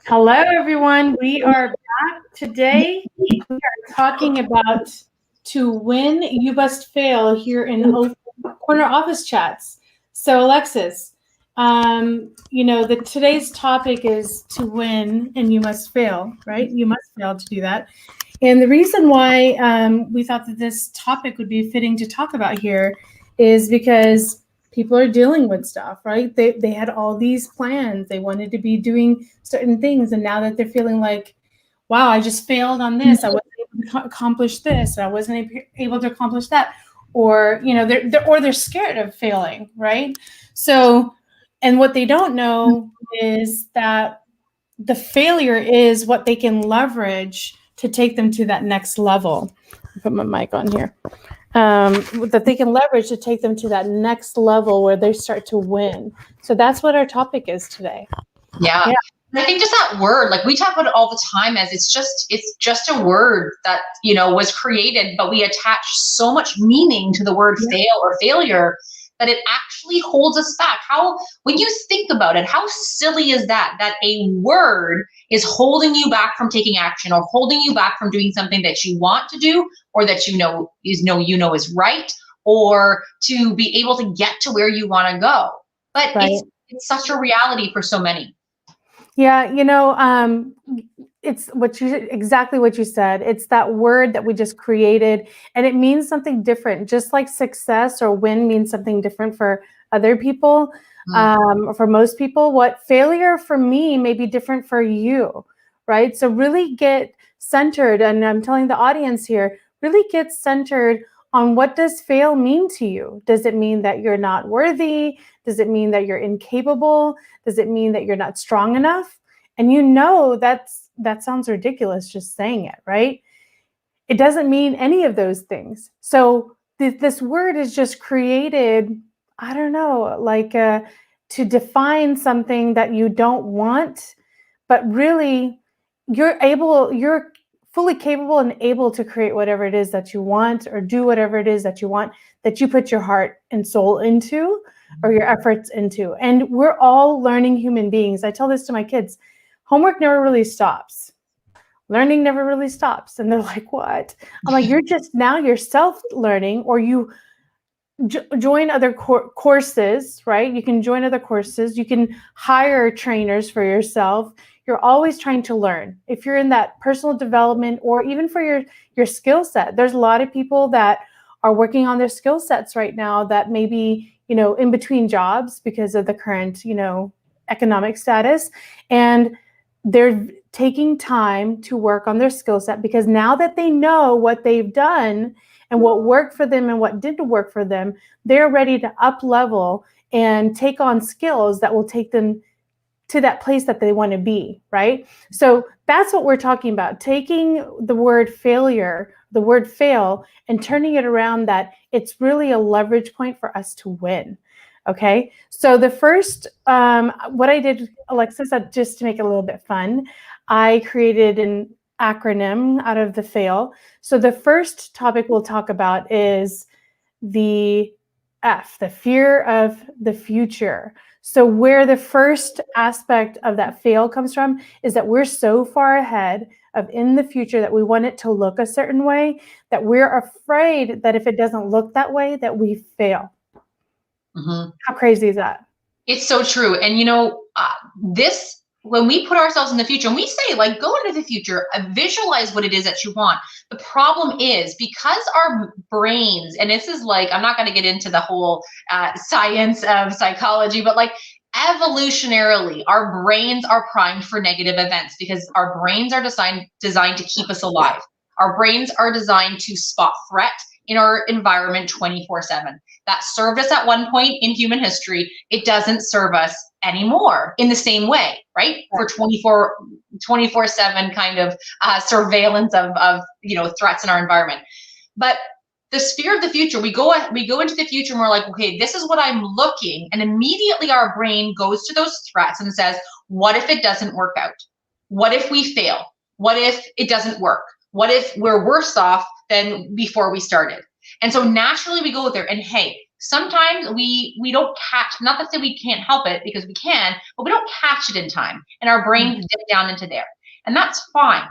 Hello, everyone. We are back today. We are talking about to win, you must fail here in Corner Office Chats. So, Alexis, today's topic is to win and you must fail, right? You must fail to do that. And the reason why we thought that this topic would be fitting to talk about here is because people are dealing with stuff, right? They had all these plans. They wanted to be doing certain things. And now that they're feeling like, wow, I just failed on this. I wasn't able to accomplish this. I wasn't able to accomplish that. Or, they're scared of failing, right? So, and what they don't know is that the failure is what they can leverage to take them to that next level. I'll put my mic on here. That they can leverage to take them to that next level where they start to win. So that's what our topic is today. Yeah. I think just that word, like we talk about it all the time as it's just a word that, was created, but we attach so much meaning to the word fail or failure that it actually holds us back. When you think about it, how silly is that a word is holding you back from taking action or holding you back from doing something that you want to do or that you know is right, or to be able to get to where you want to go. But right. It's such a reality for so many. Yeah, it's exactly what you said. It's that word that we just created, and it means something different. Just like success or win means something different for other people, or for most people. What failure for me may be different for you, right? So really get centered, and I'm telling the audience here, really get centered on what does fail mean to you. Does it mean that you're not worthy? Does it mean that you're incapable? Does it mean that you're not strong enough? And that sounds ridiculous just saying it, right? It doesn't mean any of those things. So this word is just created, I don't know, like to define something that you don't want, but really you're fully capable and able to create whatever it is that you want or do whatever it is that you want, that you put your heart and soul into or your efforts into. And we're all learning human beings. I tell this to my kids, homework never really stops. Learning never really stops. And they're like, what? I'm like, you're self-learning, or you join other courses, right? You can join other courses. You can hire trainers for yourself. You're always trying to learn. If you're in that personal development or even for your skill set, there's a lot of people that are working on their skill sets right now that may be, in between jobs because of the current, economic status. And they're taking time to work on their skill set because now that they know what they've done and what worked for them and what didn't work for them, they're ready to up level and take on skills that will take them to that place that they want to be, right? So that's what we're talking about, taking the word failure, the word fail, and turning it around that it's really a leverage point for us to win. Okay, so the first, what I did, Alexis, just to make it a little bit fun, I created an acronym out of the fail. So the first topic we'll talk about is the F, the fear of the future. So where the first aspect of that fail comes from is that we're so far ahead of in the future that we want it to look a certain way that we're afraid that if it doesn't look that way, that we fail. Mm-hmm. How crazy is that? It's so true. And when we put ourselves in the future and we say, like, go into the future, visualize what it is that you want. The problem is because our brains, and this is like, I'm not going to get into the whole science of psychology, but like evolutionarily, our brains are primed for negative events because our brains are designed to keep us alive. Our brains are designed to spot threat in our environment 24/7. That served us at one point in human history. It doesn't serve us anymore in the same way, right? For 24/7 kind of surveillance of threats in our environment. But the sphere of the future, we go into the future and we're like, okay, this is what I'm looking. And immediately our brain goes to those threats and says, what if it doesn't work out? What if we fail? What if it doesn't work? What if we're worse off than before we started? And so naturally we go there, and hey, sometimes we don't catch, not to say we can't help it because we can, but we don't catch it in time, and our brains dip down into there, and that's fine.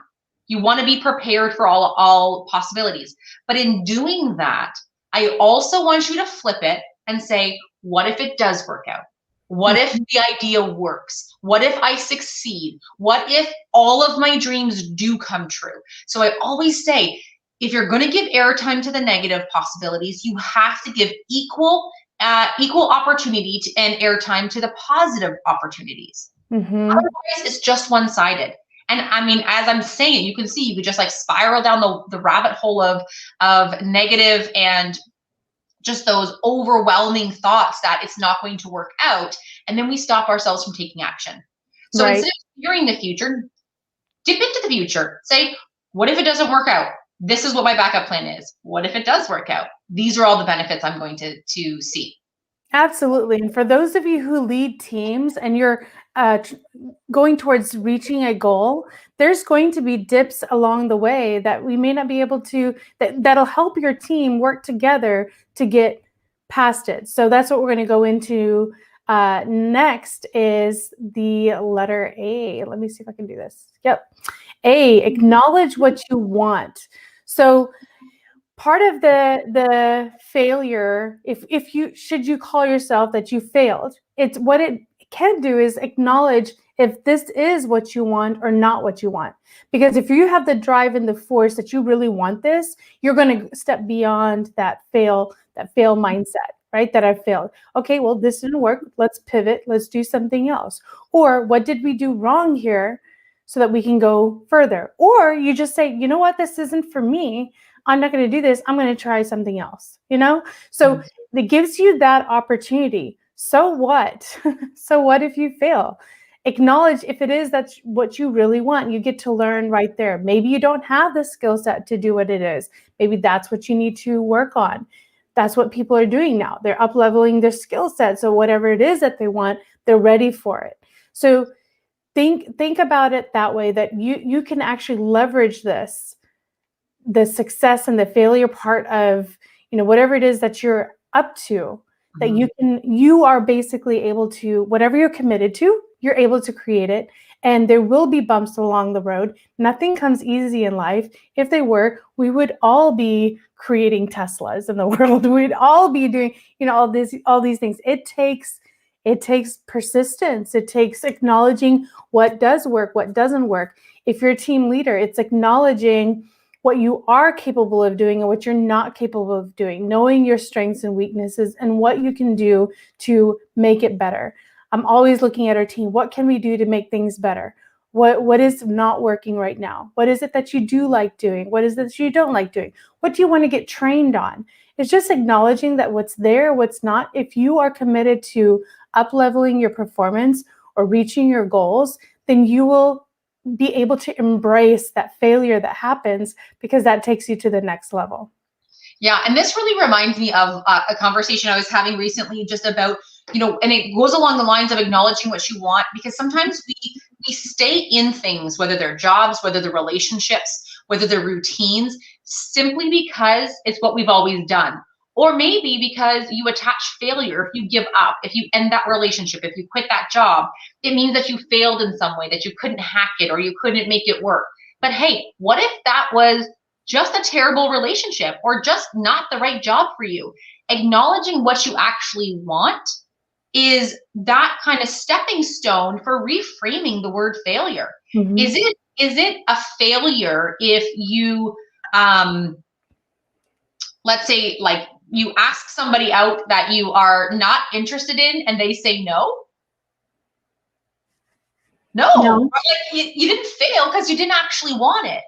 You want to be prepared for all possibilities, but in doing that, I also want you to flip it and say, what if it does work out? What if the idea works? What if I succeed? What if all of my dreams do come true? So I always say, if you're going to give airtime to the negative possibilities, you have to give equal opportunity and airtime to the positive opportunities. Otherwise, it's just one-sided. And I mean, as I'm saying, you can see you could just like spiral down the rabbit hole of negative and just those overwhelming thoughts that it's not going to work out. And then we stop ourselves from taking action. So instead of fearing the future, dip into the future. Say, what if it doesn't work out? This is what my backup plan is. What if it does work out? These are all the benefits I'm going to see. Absolutely. And for those of you who lead teams and you're going towards reaching a goal, there's going to be dips along the way that we may not be able to, that'll help your team work together to get past it. So that's what we're going to go into next is the letter A. Let me see if I can do this. Yep. A, acknowledge what you want. So part of the failure, if you should you call yourself that you failed, it's what it can do is acknowledge if this is what you want or not what you want. Because if you have the drive and the force that you really want this, you're going to step beyond that fail mindset, right? That I failed. Okay, well, this didn't work. Let's pivot. Let's do something else. Or what did we do wrong here so that we can go further? Or you just say, you know what, this isn't for me. I'm not going to do this. I'm going to try something else, So it gives you that opportunity. So what? So what if you fail? Acknowledge if it is that's what you really want. You get to learn right there. Maybe you don't have the skill set to do what it is. Maybe that's what you need to work on. That's what people are doing now. They're up-leveling their skill set. So whatever it is that they want, they're ready for it. So think about it that way, that you can actually leverage this, the success and the failure part of, whatever it is that you're up to, that you are basically able to, whatever you're committed to, you're able to create it. And there will be bumps along the road. Nothing comes easy in life. If they were, we would all be creating Teslas in the world. We'd all be doing, all these things. It takes persistence. It takes acknowledging what does work, what doesn't work. If you're a team leader, it's acknowledging what you are capable of doing and what you're not capable of doing, knowing your strengths and weaknesses and what you can do to make it better. I'm always looking at our team. What can we do to make things better? What is not working right now? What is it that you do like doing? What is it that you don't like doing? What do you want to get trained on? It's just acknowledging that what's there, what's not. If you are committed to up-leveling your performance or reaching your goals, then you will be able to embrace that failure that happens, because that takes you to the next level. Yeah, and this really reminds me of a conversation I was having recently just about, and it goes along the lines of acknowledging what you want, because sometimes we stay in things, whether they're jobs, whether they're relationships, whether they're routines, simply because it's what we've always done. Or maybe because you attach failure. If you give up, if you end that relationship, if you quit that job, it means that you failed in some way, that you couldn't hack it or you couldn't make it work. But hey, what if that was just a terrible relationship or just not the right job for you? Acknowledging what you actually want is that kind of stepping stone for reframing the word failure. Mm-hmm. Is it a failure if you, let's say, like, you ask somebody out that you are not interested in and they say no? No. Like, you didn't fail because you didn't actually want it.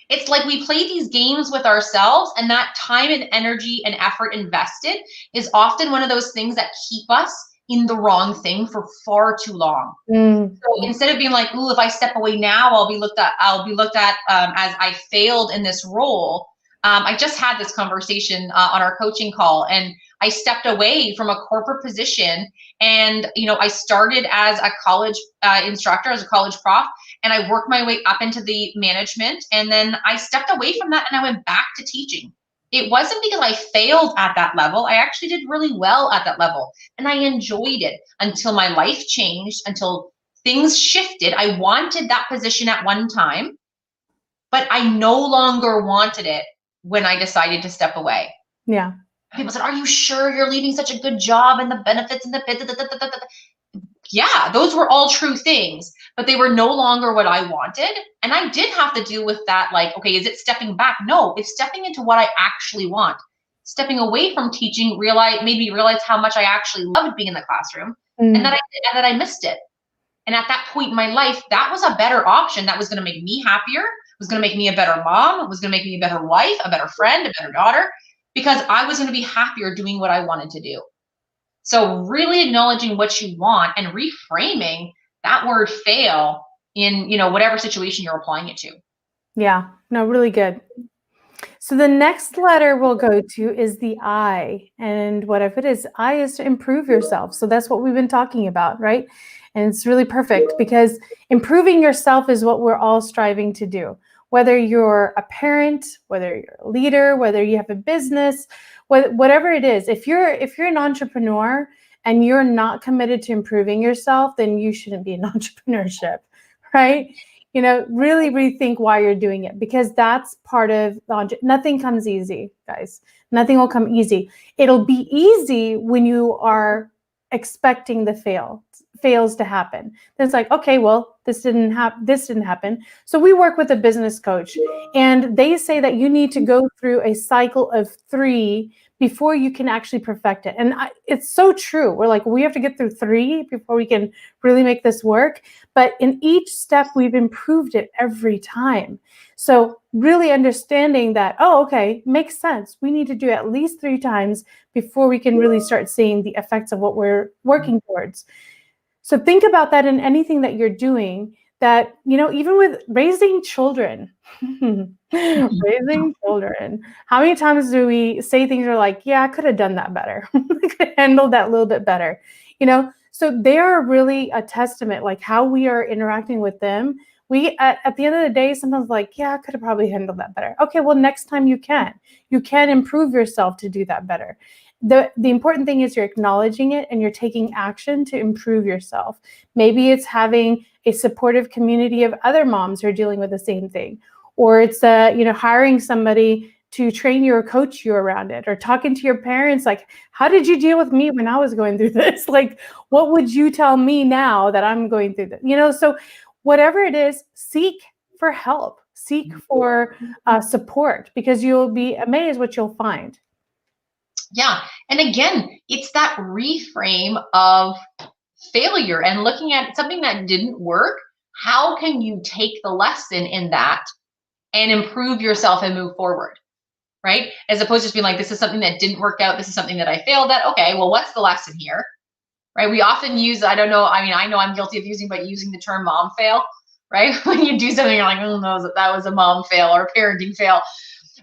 It's like we play these games with ourselves, and that time and energy and effort invested is often one of those things that keep us in the wrong thing for far too long. So instead of being like, ooh, if I step away now, I'll be looked at as I failed in this role. I just had this conversation on our coaching call, and I stepped away from a corporate position, and I started as a college instructor, as a college prof, and I worked my way up into the management, and then I stepped away from that and I went back to teaching. It wasn't because I failed at that level. I actually did really well at that level and I enjoyed it until my life changed, until things shifted. I wanted that position at one time, but I no longer wanted it when I decided to step away. Yeah. People said, "Are you sure you're leaving such a good job and the benefits and the yeah, those were all true things, but they were no longer what I wanted. And I did have to deal with that. Like, okay, is it stepping back? No, it's stepping into what I actually want. Stepping away from teaching, made me realize how much I actually loved being in the classroom and that I missed it. And at that point in my life, that was a better option. That was going to make me happier, was going to make me a better mom, was going to make me a better wife, a better friend, a better daughter, because I was going to be happier doing what I wanted to do. So really acknowledging what you want and reframing that word fail in, whatever situation you're applying it to. Yeah, no, really good. So the next letter we'll go to is the I. And whatever it is, I is to improve yourself. So that's what we've been talking about, right? And it's really perfect because improving yourself is what we're all striving to do. Whether you're a parent, whether you're a leader, whether you have a business, whatever it is, if you're an entrepreneur and you're not committed to improving yourself, then you shouldn't be in entrepreneurship, right? Really rethink why you're doing it, because that's part of nothing comes easy, guys. Nothing will come easy. It'll be easy when you are expecting the fails to happen. Then it's like, okay, well, this didn't happen. So we work with a business coach and they say that you need to go through a cycle of 3 before you can actually perfect it. And it's so true. We're like, we have to get through 3 before we can really make this work. But in each step, we've improved it every time. So really understanding that, oh, okay, makes sense. We need to do it at least 3 times before we can really start seeing the effects of what we're working towards. So think about that in anything that you're doing, that, even with raising children, raising children, how many times do we say things are like, yeah, I could have done that better. I could have handled that a little bit better, So they are really a testament, like how we are interacting with them. We, at the end of the day, sometimes like, yeah, I could have probably handled that better. Okay, well, next time you can improve yourself to do that better. The important thing is you're acknowledging it and you're taking action to improve yourself. Maybe it's having a supportive community of other moms who are dealing with the same thing, or it's hiring somebody to train you or coach you around it, or talking to your parents like, how did you deal with me when I was going through this? Like, what would you tell me now that I'm going through this? So whatever it is, seek for help, seek for support, because you'll be amazed what you'll find. Yeah. And again, it's that reframe of failure and looking at something that didn't work. How can you take the lesson in that and improve yourself and move forward? Right? As opposed to just being like, this is something that didn't work out. This is something that I failed at. Okay, well, what's the lesson here? Right? We often use, I know I'm guilty of using the term mom fail, right? When you do something, you're like, oh no, that was a mom fail or a parenting fail.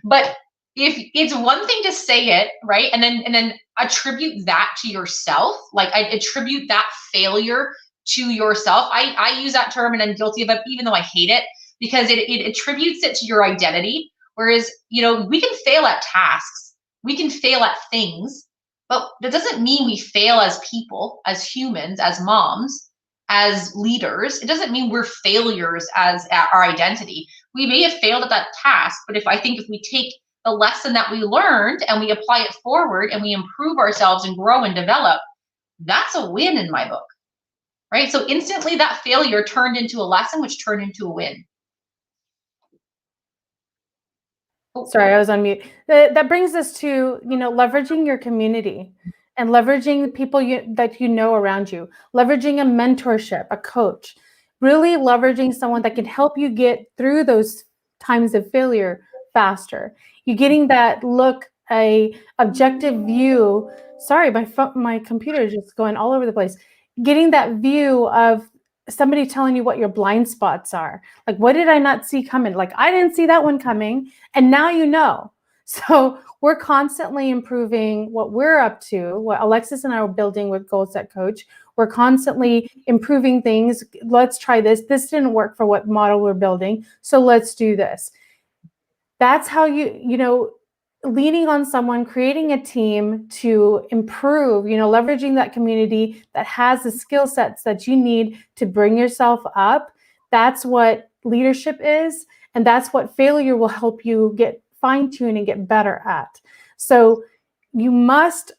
But if it's one thing to say it, right, and then attribute that to yourself, like I attribute that failure to yourself. I use that term and I'm guilty of it, even though I hate it, because it attributes it to your identity. Whereas, we can fail at tasks, we can fail at things, but that doesn't mean we fail as people, as humans, as moms, as leaders. It doesn't mean we're failures as our identity. We may have failed at that task, but if we take the lesson that we learned and we apply it forward and we improve ourselves and grow and develop, that's a win in my book, right? So instantly that failure turned into a lesson, which turned into a win. Sorry, I was on mute. That brings us to, leveraging your community and leveraging the people that you know around you, leveraging a mentorship, a coach, really leveraging someone that can help you get through those times of failure faster. You're getting that a objective view. Sorry, my computer is just going all over the place. Getting that view of somebody telling you what your blind spots are. Like, what did I not see coming? Like, I didn't see that one coming. And now you know. So we're constantly improving what we're up to, what Alexis and I are building with Goal Set Coach. We're constantly improving things. Let's try this. This didn't work for what model we're building. So let's do this. That's how leaning on someone, creating a team to improve, leveraging that community that has the skill sets that you need to bring yourself up. That's what leadership is. And that's what failure will help you get fine-tuned and get better at. So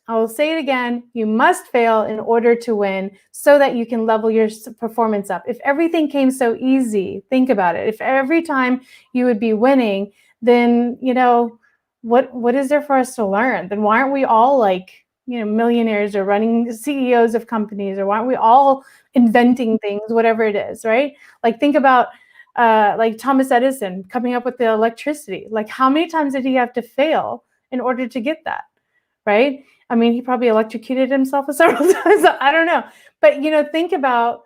I'll say it again, you must fail in order to win so that you can level your performance up. If everything came so easy, think about it. If every time you would be winning, then, what is there for us to learn? Then why aren't we all millionaires or running CEOs of companies, or why aren't we all inventing things, whatever it is, right? Like think about Thomas Edison coming up with the electricity. Like how many times did he have to fail in order to get that? Right? I mean, he probably electrocuted himself several times. I don't know. But, think about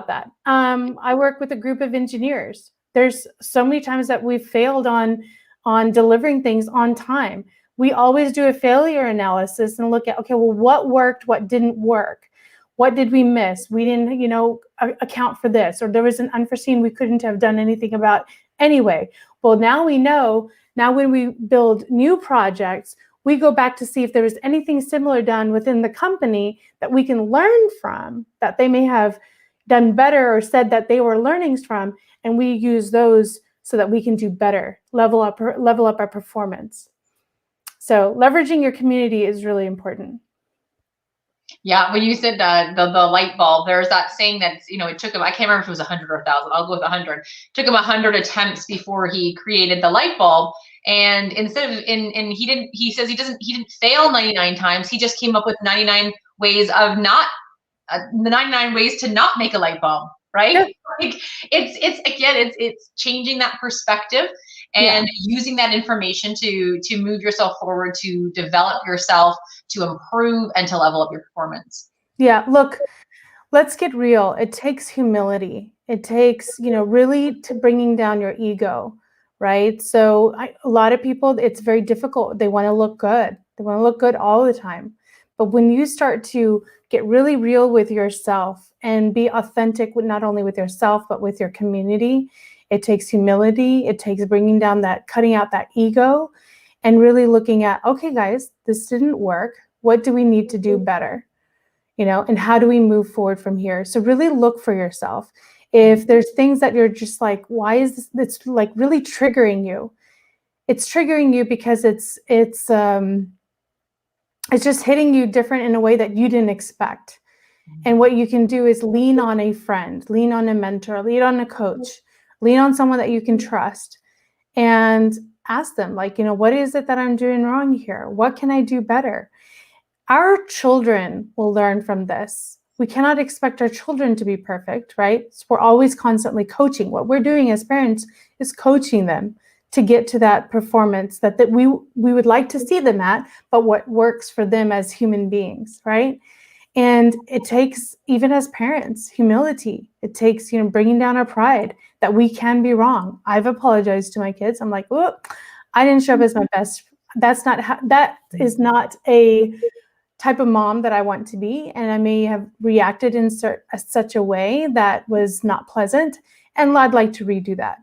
that. I work with a group of engineers. There's so many times that we've failed on delivering things on time. We always do a failure analysis and look at, okay, well, what worked, what didn't work? What did we miss? We didn't, account for this, or there was an unforeseen we couldn't have done anything about anyway. Well, now we know. Now when we build new projects, we go back to see if there was anything similar done within the company that we can learn from, that they may have done better or said that they were learnings from, and we use those so that we can do better, level up our performance. So leveraging your community is really important. Yeah, when you said the light bulb, there's that saying that, it took him, I can't remember if it was 100 or 1,000, I'll go with 100. Took him 100 attempts before he created the light bulb. And instead of, he says he didn't fail 99 times. He just came up with 99 ways of the 99 ways to not make a light bulb, right? Yeah. Like it's changing that perspective and using that information to move yourself forward, to develop yourself, to improve, and to level up your performance. Yeah, look, let's get real. It takes humility. It takes, really to bringing down your ego, right? So a lot of people, it's very difficult. They want to look good. They want to look good all the time. But when you start to get really real with yourself and be authentic, not only with yourself, but with your community, it takes humility. It takes cutting out that ego and really looking at, okay, guys, this didn't work. What do we need to do better? And how do we move forward from here? So really look for yourself. If there's things that you're just like, why is this? That's like really triggering you. It's triggering you because it's just hitting you different in a way that you didn't expect. And what you can do is lean on a friend, lean on a mentor, lean on a coach, lean on someone that you can trust, and ask them, what is it that I'm doing wrong here? What can I do better? Our children will learn from this. We cannot expect our children to be perfect, right? So we're always constantly coaching. What we're doing as parents is coaching them to get to that performance that we would like to see them at, but what works for them as human beings, right? And it takes, even as parents, humility. It takes, bringing down our pride that we can be wrong. I've apologized to my kids. I'm like, oh, I didn't show up as my best. That is not a type of mom that I want to be. And I may have reacted in such a way that was not pleasant. And I'd like to redo that.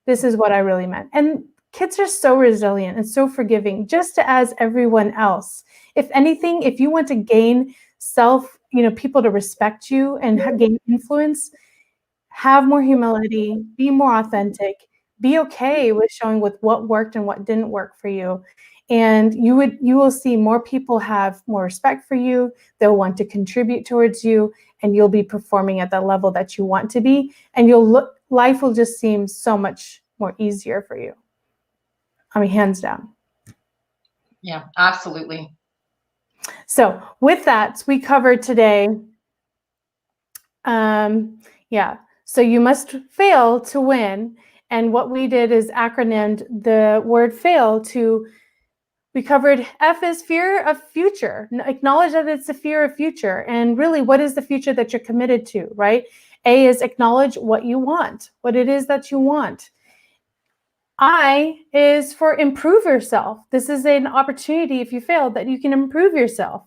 This is what I really meant. And kids are so resilient and so forgiving, just as everyone else. If anything, if you want to gain people to respect you and gain influence, have more humility, be more authentic, be okay with showing with what worked and what didn't work for you. And you will see more people have more respect for you. They'll want to contribute towards you, and you'll be performing at the level that you want to be. And life will just seem so much more easier for you. I mean, hands down. Yeah, absolutely. So with that, we covered today. So you must fail to win. And what we did is acronymed the word fail to, we covered F is fear of future. Acknowledge that it's a fear of future. And really, what is the future that you're committed to, right? A is acknowledge what you want, what it is that you want. I is for improve yourself. This is an opportunity, if you failed, that you can improve yourself.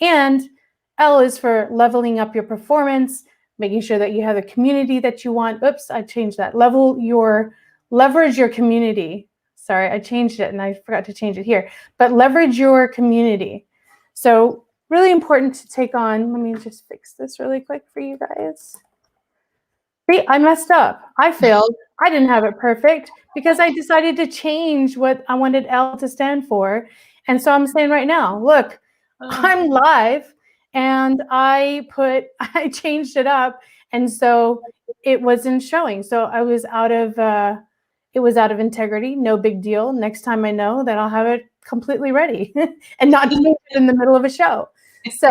And L is for leveling up your performance, making sure that you have a community that you want. Oops, I changed that. Leverage your community. Sorry, I changed it and I forgot to change it here. But leverage your community. So really important to take on. Let me just fix this really quick for you guys. See, I messed up. I failed. I didn't have it perfect because I decided to change what I wanted L to stand for. And so I'm saying right now, look, I'm live and I changed it up. And so it wasn't showing. So I was it was out of integrity. No big deal. Next time I know that I'll have it completely ready and not change it in the middle of a show. So,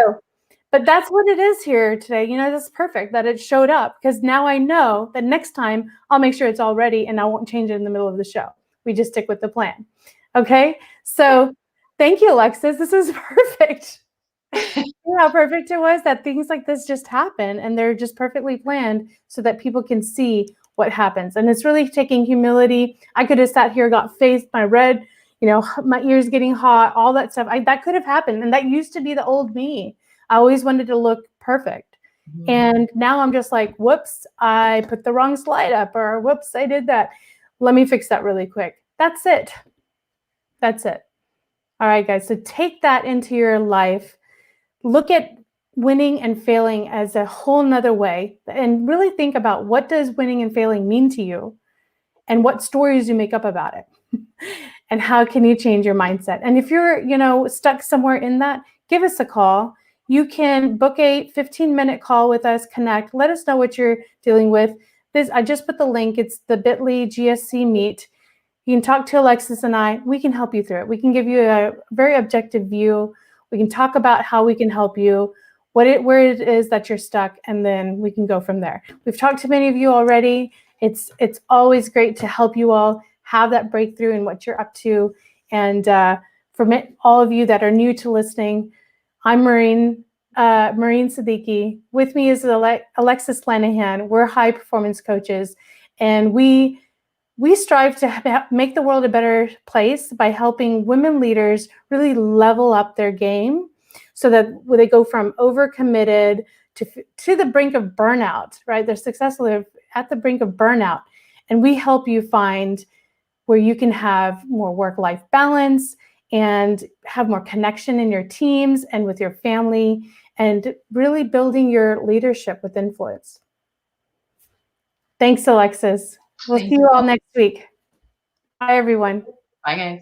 but that's what it is here today. You know, that's perfect that it showed up because now I know that next time I'll make sure it's all ready and I won't change it in the middle of the show. We just stick with the plan. Okay. So thank you, Alexis. This was perfect. You know how perfect it was that things like this just happen and they're just perfectly planned so that people can see what happens. And it's really taking humility. I could have sat here, got faced, my red, you know, my ears getting hot, all that stuff. That could have happened. And that used to be the old me. I always wanted to look perfect. Mm-hmm. And now I'm just like, whoops, I put the wrong slide up, or whoops, I did that. Let me fix that really quick. That's it. That's it. All right, guys. So take that into your life. Look at winning and failing as a whole nother way and really think about what does winning and failing mean to you and what stories you make up about it and how can you change your mindset. And if you're, you know, stuck somewhere in that, give us a call. You can book a 15-minute call with us, connect, let us know what you're dealing with. I just put the link. It's the bit.ly GSC Meet. You can talk to Alexis and I. We can help you through it. We can give you a very objective view. We can talk about how we can help you, where it is that you're stuck, and then we can go from there. We've talked to many of you already. It's always great to help you all have that breakthrough in what you're up to. And for all of you that are new to listening, I'm Maureen Siddiqui. With me is Alexis Lanahan. We're high performance coaches, and we strive to make the world a better place by helping women leaders really level up their game so that when they go from overcommitted to the brink of burnout, right? They're successful at the brink of burnout. And we help you find where you can have more work-life balance and have more connection in your teams and with your family and really building your leadership with influence. Thanks, Alexis. We'll see you all next week. Bye, everyone. Bye, guys.